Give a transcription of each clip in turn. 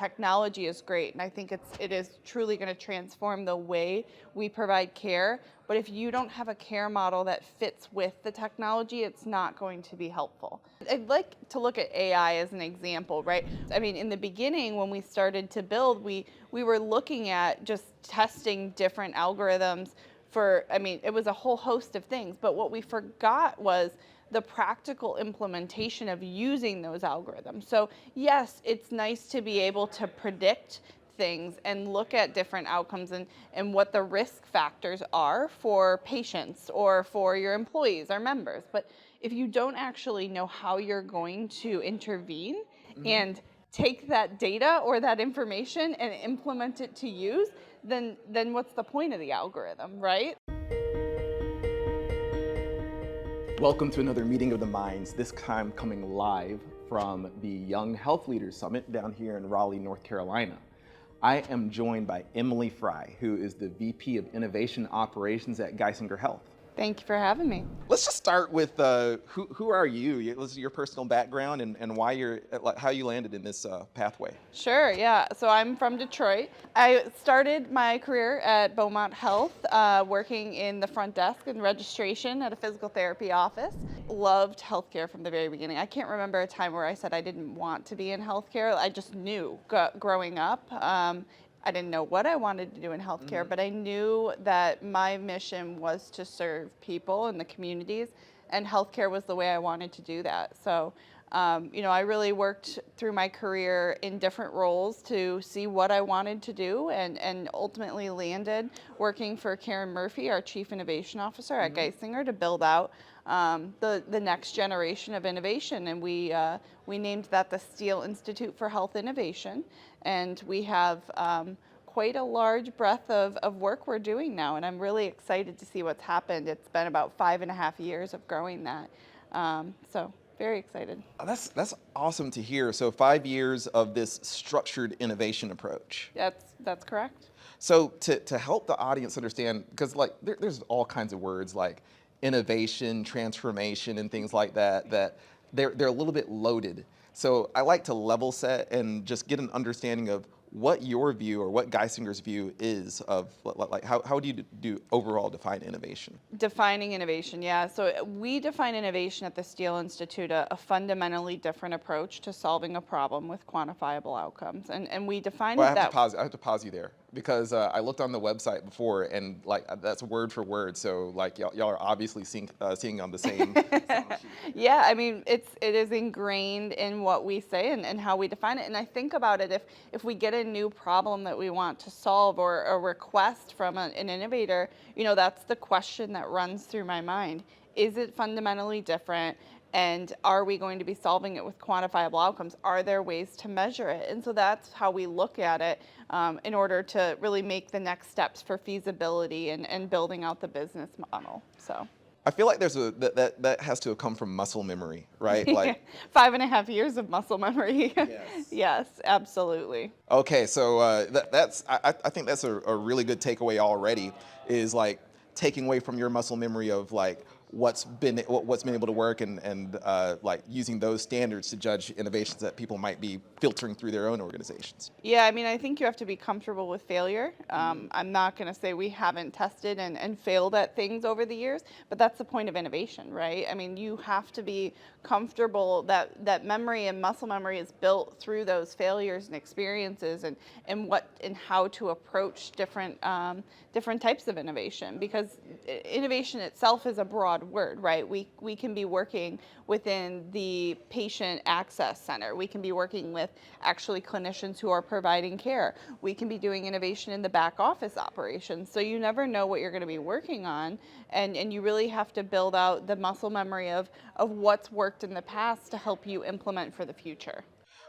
technology is great, and I think it is truly going to transform the way we provide care. But if you don't have a care model that fits with the technology, it's not going to be helpful. I'd like to look at AI as an example, right? I mean, in the beginning, when we started to build, we were looking at just testing different algorithms for, I mean, it was a whole host of things, but what we forgot was the practical implementation of using those algorithms. So yes, it's nice to be able to predict things and look at different outcomes and what the risk factors are for patients or for your employees or members. But if you don't actually know how you're going to intervene and take that data or that information and implement it to use, then what's the point of the algorithm, right? Welcome to another meeting of the minds, this time coming live from the Young Health Leaders Summit down here in Raleigh, North Carolina. I am joined by Emily Fry, who is the VP of Innovation Operations at Geisinger Health. Thank you for having me. Let's just start with who are you? Your personal background and why how you landed in this pathway. Sure, yeah. So I'm from Detroit. I started my career at Beaumont Health, working in the front desk and registration at a physical therapy office. Loved healthcare from the very beginning. I can't remember a time where I said I didn't want to be in healthcare. I just knew growing up. I didn't know what I wanted to do in healthcare, but I knew that my mission was to serve people in the communities, and healthcare was the way I wanted to do that. So, I really worked through my career in different roles to see what I wanted to do, and ultimately landed working for Karen Murphy, our Chief Innovation Officer at Geisinger, to build out the next generation of innovation. And we named that the Steele Institute for Health Innovation. And we have quite a large breadth of work we're doing now, and I'm really excited to see what's happened. It's been about 5.5 years of growing that, so very excited. That's awesome to hear. So 5 years of this structured innovation approach. That's correct. So to help the audience understand, because there's all kinds of words like innovation, transformation, and things like that they're a little bit loaded. So I like to level set and just get an understanding of what your view or what Geisinger's view is of how do you overall define innovation? Defining innovation, yeah. So we define innovation at the Steele Institute a fundamentally different approach to solving a problem with quantifiable outcomes, and we define Well, it that. I have to pause you there because I looked on the website before and that's word for word. So y'all are obviously seeing on the same. Yeah, I mean, it is ingrained in what we say and how we define it. And I think about it, if we get a new problem that we want to solve or a request from an innovator, that's the question that runs through my mind. Is it fundamentally different? And are we going to be solving it with quantifiable outcomes? Are there ways to measure it? And so that's how we look at it in order to really make the next steps for feasibility and building out the business model. So I feel like there's that has to have come from muscle memory, right? 5.5 years of muscle memory. Yes. Yes, absolutely. Okay, so I think that's a really good takeaway already. Is taking away from your muscle memory of what's been able to work and using those standards to judge innovations that people might be filtering through their own organizations. Yeah, I mean, I think you have to be comfortable with failure. I'm not going to say we haven't tested and failed at things over the years, but that's the point of innovation, right? I mean, you have to be comfortable that memory and muscle memory is built through those failures and experiences and how to approach different types of innovation, because innovation itself is a broad word, right? We can be working within the patient access center. We can be working with actually clinicians who are providing care. We can be doing innovation in the back office operations. So you never know what you're going to be working on, and you really have to build out the muscle memory of what's worked in the past to help you implement for the future.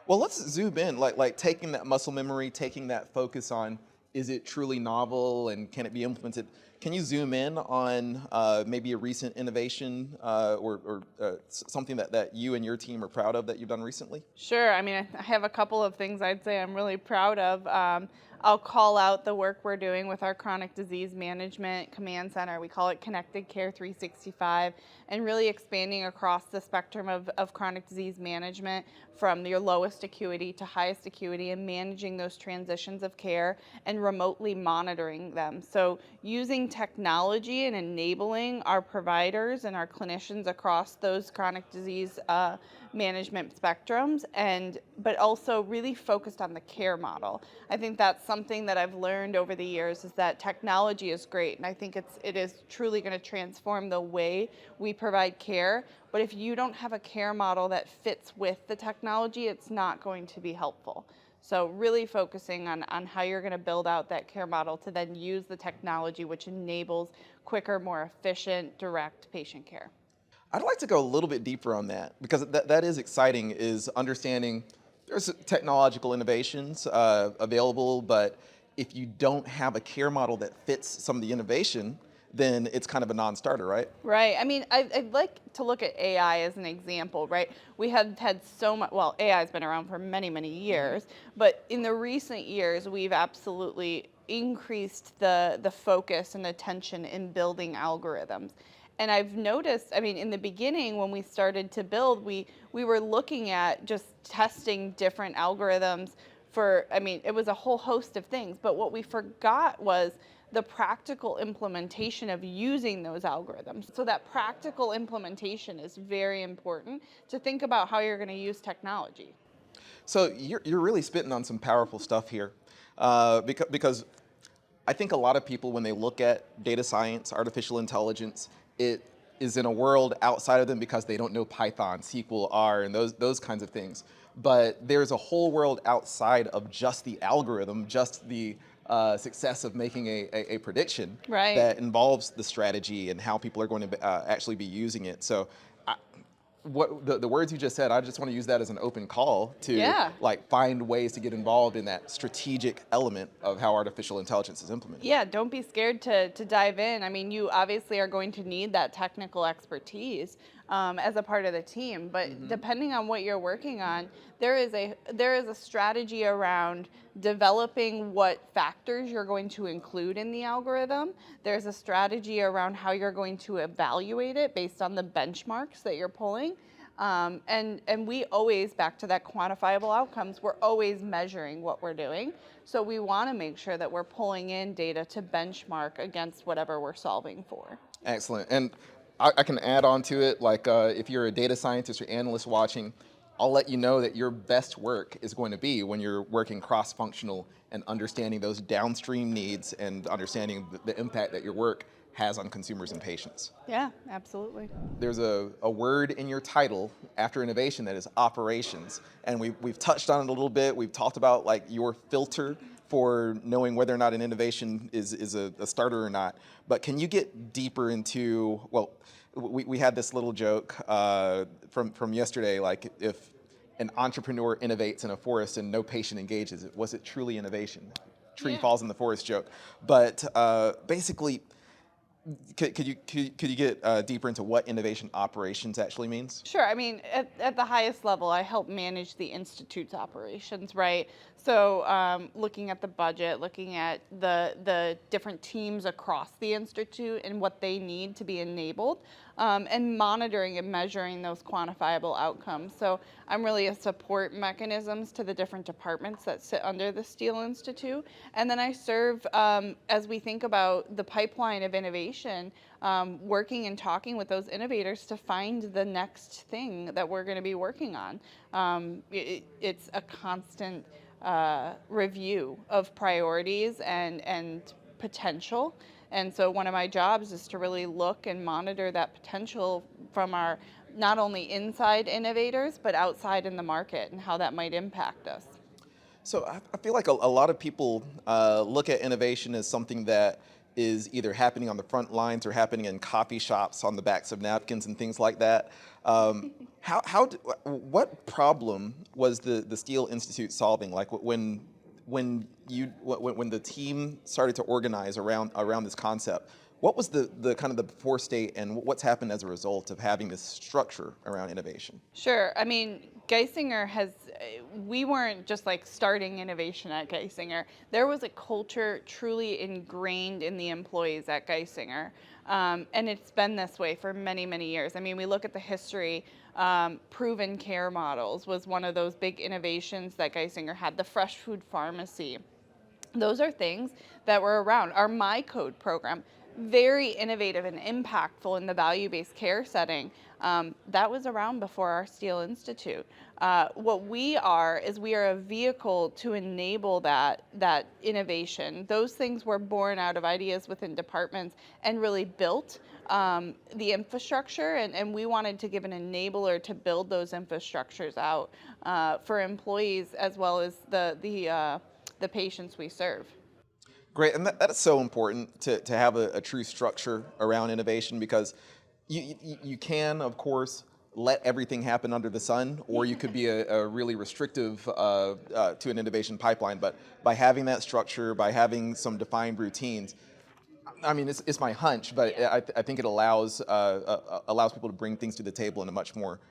Well, let's zoom in, taking that muscle memory, taking that focus on, is it truly novel and can it be implemented? Can you zoom in on maybe a recent innovation or something that you and your team are proud of that you've done recently? Sure. I mean, I have a couple of things I'd say I'm really proud of. I'll call out the work we're doing with our chronic disease management command center. We call it Connected Care 365, and really expanding across the spectrum of chronic disease management from your lowest acuity to highest acuity, and managing those transitions of care and remotely monitoring them. So, using technology and enabling our providers and our clinicians across those chronic disease management spectrums, and but also really focused on the care model. I think that's something that I've learned over the years, is that technology is great, and I think it is truly going to transform the way we provide care. But if you don't have a care model that fits with the technology, it's not going to be helpful. So really focusing on how you're going to build out that care model to then use the technology, which enables quicker, more efficient, direct patient care. I'd like to go a little bit deeper on that because that is exciting, is understanding there's technological innovations available, but if you don't have a care model that fits some of the innovation, then it's kind of a non-starter, right? Right. I mean, I'd like to look at AI as an example, right? We have had so much, well, AI has been around for many, many years, but in the recent years, we've absolutely increased the focus and attention in building algorithms. And I've noticed, I mean, in the beginning when we started to build, we were looking at just testing different algorithms for, I mean, it was a whole host of things, but what we forgot was the practical implementation of using those algorithms. So that practical implementation is very important to think about how you're going to use technology. So you're really spitting on some powerful stuff here, because I think a lot of people, when they look at data science, artificial intelligence, it is in a world outside of them because they don't know Python, SQL, R, and those kinds of things. But there's a whole world outside of just the algorithm, just the success of making a prediction Right. that involves the strategy and how people are going to actually be using it. So what the words you just said, I just want to use that as an open call to Yeah. like find ways to get involved in that strategic element of how artificial intelligence is implemented. Yeah, don't be scared to dive in. I mean, you obviously are going to need that technical expertise as a part of the team, but depending on what you're working on, there is a strategy around developing what factors you're going to include in the algorithm. There's a strategy around how you're going to evaluate it based on the benchmarks that you're pulling. And we always, back to that quantifiable outcomes, we're always measuring what we're doing. So we want to make sure that we're pulling in data to benchmark against whatever we're solving for. Excellent. And I can add on to it, like if you're a data scientist or analyst watching, I'll let you know that your best work is going to be when you're working cross-functional and understanding those downstream needs and understanding the impact that your work has on consumers and patients. Yeah, absolutely. There's a word in your title after innovation that is operations. And we've touched on it a little bit. We've talked about like your filter for knowing whether or not an innovation is a starter or not. But can you get deeper into, well, we had this little joke from yesterday, like if an entrepreneur innovates in a forest and no patient engages, was it truly innovation? Tree Yeah. falls in the forest joke. But basically, could you get deeper into what innovation operations actually means? Sure. I mean, at the highest level, I help manage the institute's operations, right? So, looking at the budget, looking at the different teams across the institute and what they need to be enabled, and monitoring and measuring those quantifiable outcomes. So, I'm really a support mechanisms to the different departments that sit under the Steel Institute, and then I serve as we think about the pipeline of innovation. Working and talking with those innovators to find the next thing that we're going to be working on. It's a constant review of priorities and potential. And so one of my jobs is to really look and monitor that potential from our not only inside innovators, but outside in the market and how that might impact us. So I feel like a lot of people look at innovation as something that is either happening on the front lines or happening in coffee shops on the backs of napkins and things like that. What problem was the Steel Institute solving? Like when the team started to organize around this concept, What was the kind of the before state and what's happened as a result of having this structure around innovation? Sure. I mean, Geisinger we weren't just like starting innovation at Geisinger. There was a culture truly ingrained in the employees at Geisinger. And it's been this way for many, many years. I mean, we look at the history. Proven care models was one of those big innovations that Geisinger had, the fresh food pharmacy. Those are things that were around. Our My Code program, very innovative and impactful in the value-based care setting. That was around before our Steel Institute. What we are is we are a vehicle to enable that innovation. Those things were born out of ideas within departments and really built the infrastructure, and we wanted to give an enabler to build those infrastructures out for employees as well as the patients we serve. Great, and that is so important to have a true structure around innovation because you can, of course, let everything happen under the sun, or you could be a really restrictive to an innovation pipeline. But by having that structure, by having some defined routines, I mean, it's my hunch, but I think it allows people to bring things to the table in a much more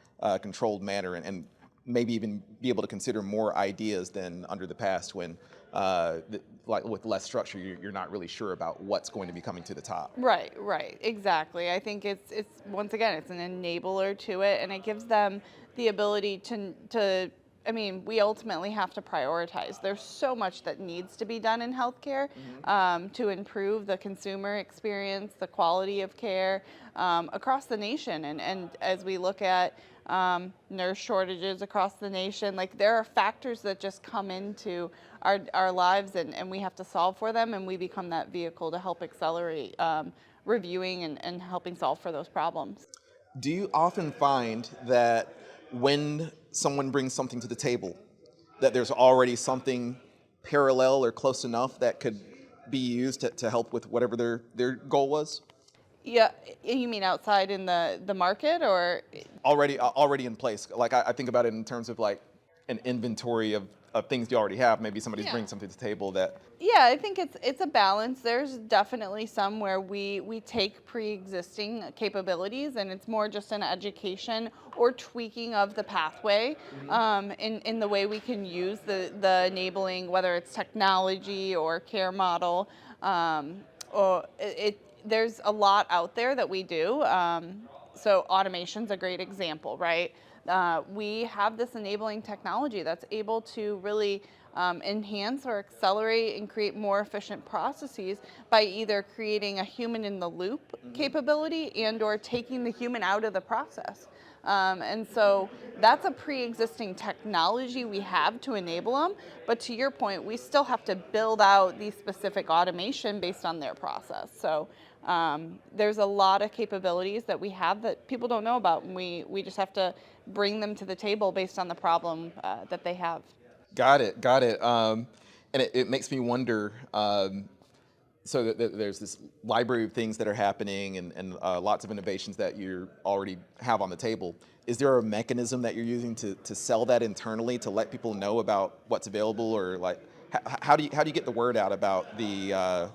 controlled manner, and maybe even be able to consider more ideas than under the past when, like with less structure, you're not really sure about what's going to be coming to the top. Right, right, exactly. I think it's once again it's an enabler to it, and it gives them the ability to. I mean, we ultimately have to prioritize. There's so much that needs to be done in healthcare to improve the consumer experience, the quality of care across the nation, and as we look at nurse shortages across the nation. Like there are factors that just come into our lives and we have to solve for them, and we become that vehicle to help accelerate reviewing and helping solve for those problems. Do you often find that when someone brings something to the table, that there's already something parallel or close enough that could be used to help with whatever their goal was? Yeah, you mean outside in the market or? Already in place. Like I think about it in terms of like an inventory of things you already have. Maybe somebody's Yeah. bringing something to the table that. Yeah, I think it's a balance. There's definitely some where we take pre-existing capabilities and it's more just an education or tweaking of the pathway in the way we can use the enabling, whether it's technology or care model. Or there's a lot out there that we do. So automation's a great example, right? We have this enabling technology that's able to really enhance or accelerate and create more efficient processes by either creating a human in the loop capability and or taking the human out of the process. And so that's a pre-existing technology we have to enable them. But to your point, we still have to build out the specific automation based on their process. So there's a lot of capabilities that we have that people don't know about, and we just have to bring them to the table based on the problem that they have. Got it, got it. And it makes me wonder. So there's this library of things that are happening and lots of innovations that you already have on the table. Is there a mechanism that you're using to sell that internally to let people know about what's available, or like how do you get the word out about the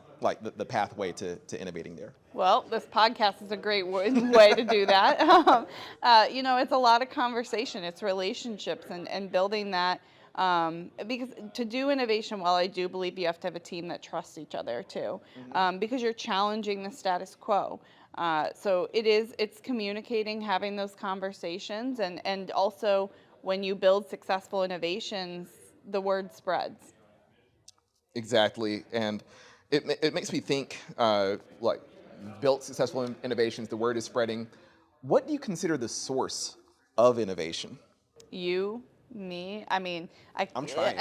pathway to innovating there? Well, this podcast is a great way to do that. It's a lot of conversation, it's relationships and building that. Because to do innovation well, I do believe you have to have a team that trusts each other too, because you're challenging the status quo. So it's communicating, having those conversations, and also when you build successful innovations, the word spreads. Exactly, and it makes me think like built successful innovations. The word is spreading. What do you consider the source of innovation? You, me, I mean, I'm trying.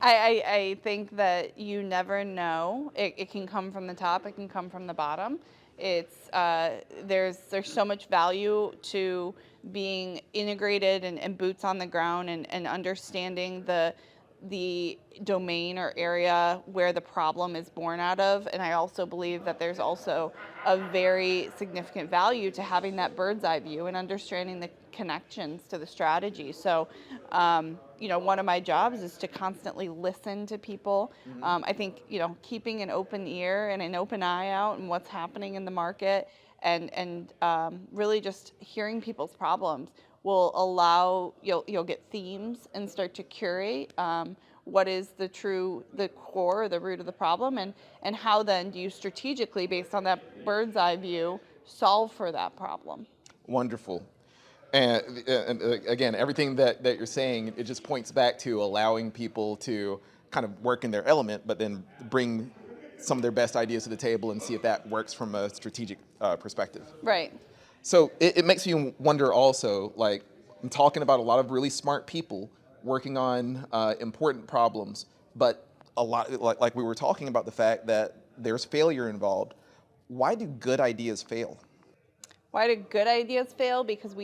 I think that you never know. It can come from the top, it can come from the bottom. It's there's so much value to being integrated and boots on the ground and understanding the domain or area where the problem is born out of. And I also believe that there's also a very significant value to having that bird's eye view and understanding the connections to the strategy. So, one of my jobs is to constantly listen to people. I think, keeping an open ear and an open eye out and what's happening in the market and really just hearing people's problems will allow you'll get themes and start to curate what is the core, the root of the problem, and how then do you strategically, based on that bird's eye view, solve for that problem. Wonderful. And again, everything that you're saying, it just points back to allowing people to kind of work in their element, but then bring some of their best ideas to the table and see if that works from a strategic perspective. Right. So it makes you wonder also, like, I'm talking about a lot of really smart people working on important problems, but a lot, like we were talking about the fact that there's failure involved. Why do good ideas fail? Why do good ideas fail? Because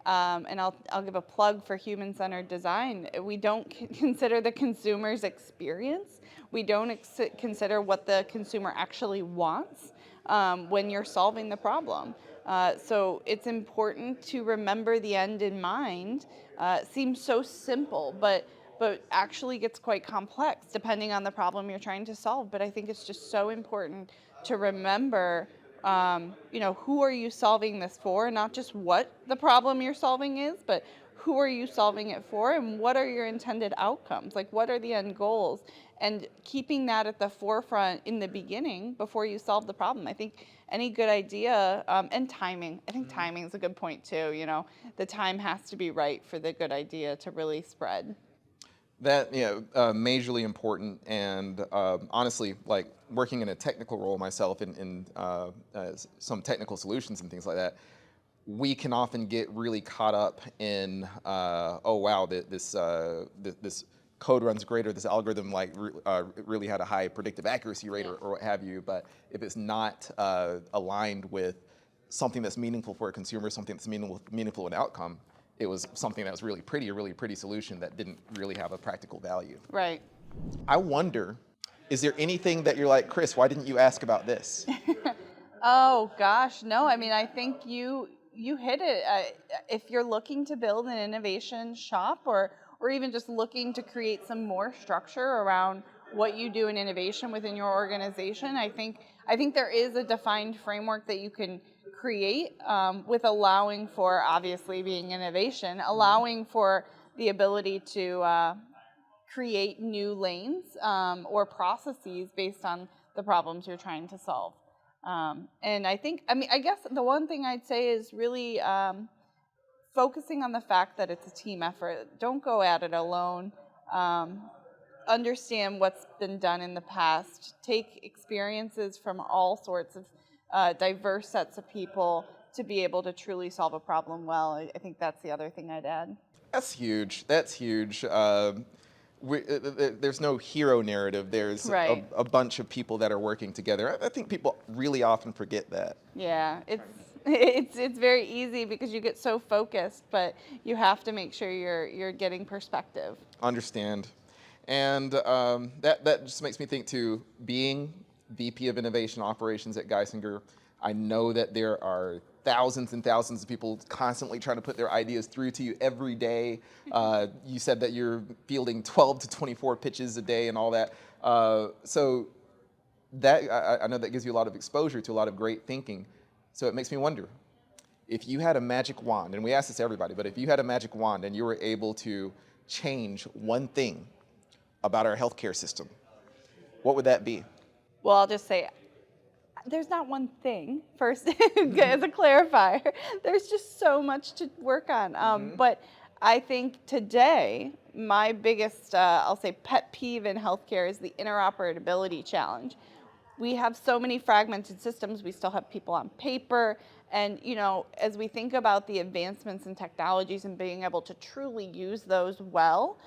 and I'll give a plug for human-centered design. We don't consider the consumer's experience. We don't consider what the consumer actually wants when you're solving the problem. So it's important to remember the end in mind. It seems so simple, but actually gets quite complex depending on the problem you're trying to solve. But I think it's just so important to remember, who are you solving this for? Not just what the problem you're solving is, but who are you solving it for, and what are your intended outcomes? Like, what are the end goals? And keeping that at the forefront in the beginning before you solve the problem. I think any good idea, and timing. I think timing is a good point too. The time has to be right for the good idea to really spread. That, majorly important, and honestly, like working in a technical role myself in some technical solutions and things like that, we can often get really caught up in, oh wow, this code runs great, or this algorithm really had a high predictive accuracy rate, or what have you. But if it's not aligned with something that's meaningful for a consumer, something that's meaningful in outcome, it was something that was a really pretty solution that didn't really have a practical value. Right. I wonder, is there anything that you're like, Chris, why didn't you ask about this? Oh gosh, no. I mean, I think you hit it. If you're looking to build an innovation shop, or even just looking to create some more structure around what you do in innovation within your organization, I think there is a defined framework that you can create with allowing for, obviously being innovation, allowing for the ability to create new lanes or processes based on the problems you're trying to solve. And I guess the one thing I'd say is really focusing on the fact that it's a team effort. Don't go at it alone. Understand what's been done in the past. Take experiences from all sorts of diverse sets of people to be able to truly solve a problem well. I think that's the other thing I'd add. That's huge. That's huge. There's no hero narrative. There's Right. a bunch of people that are working together. I think people really often forget that. Yeah, it's very easy because you get so focused, but you have to make sure you're getting perspective. Understand. And that just makes me think too, being VP of Innovation Operations at Geisinger, I know that there are thousands and thousands of people constantly trying to put their ideas through to you every day. You said that you're fielding 12 to 24 pitches a day and all that. So that I know that gives you a lot of exposure to a lot of great thinking. So it makes me wonder, if you had a magic wand, and we ask this to everybody, but if you had a magic wand and you were able to change one thing about our healthcare system, what would that be? Well, I'll just say there's not one thing, first, as a clarifier. There's just so much to work on. But I think today, my biggest, I'll say, pet peeve in healthcare is the interoperability challenge. We have so many fragmented systems. We still have people on paper. And, as we think about the advancements in technologies and being able to truly use those well,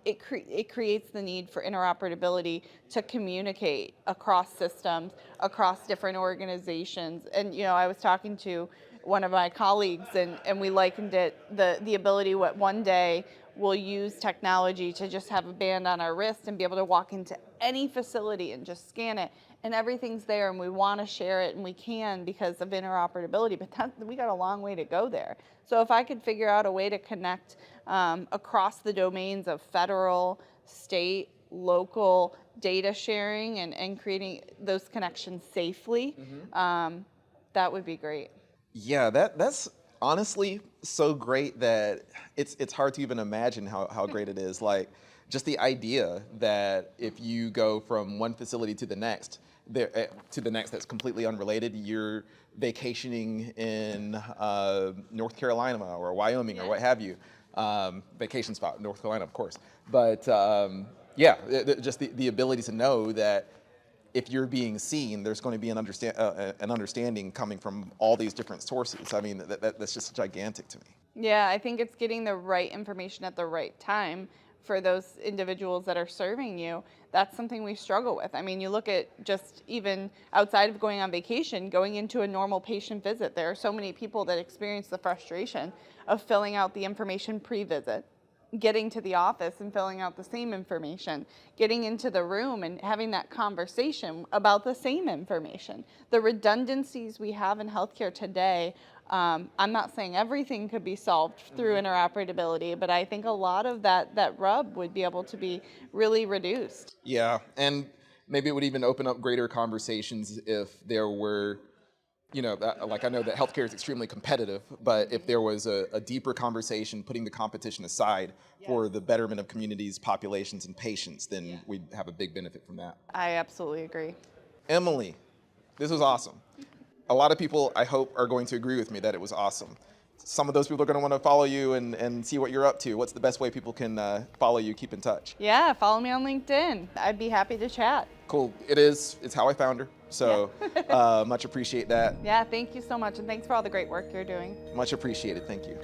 it creates the need for interoperability to communicate across systems, across different organizations. And, I was talking to one of my colleagues, and we likened it, the ability what one day we'll use technology to just have a band on our wrist and be able to walk into any facility and just scan it, and everything's there, and we want to share it, and we can because of interoperability, but we got a long way to go there. So if I could figure out a way to connect across the domains of federal, state, local data sharing, and creating those connections safely, that would be great. Yeah, that's honestly so great that it's hard to even imagine how great it is. Like just the idea that if you go from one facility to the next, to the next that's completely unrelated, you're vacationing in North Carolina or Wyoming or what have you. Vacation spot, North Carolina, of course. But yeah, just the ability to know that if you're being seen, there's going to be an understanding coming from all these different sources. I mean, that's just gigantic to me. Yeah, I think it's getting the right information at the right time for those individuals that are serving you. That's something we struggle with. I mean, you look at just even outside of going on vacation, going into a normal patient visit, there are so many people that experience the frustration of filling out the information pre-visit, getting to the office and filling out the same information, getting into the room and having that conversation about the same information. The redundancies we have in healthcare today, I'm not saying everything could be solved through interoperability, but I think a lot of that rub would be able to be really reduced. Yeah, and maybe it would even open up greater conversations if there were, like I know that healthcare is extremely competitive, but if there was a deeper conversation, putting the competition aside for the betterment of communities, populations, and patients, then we'd have a big benefit from that. I absolutely agree. Emily, this was awesome. A lot of people, I hope, are going to agree with me that it was awesome. Some of those people are going to want to follow you and see what you're up to. What's the best way people can follow you, keep in touch? Yeah, follow me on LinkedIn. I'd be happy to chat. Cool. It's how I found her. So much appreciate that. Yeah, thank you so much, and thanks for all the great work you're doing. Much appreciated. Thank you.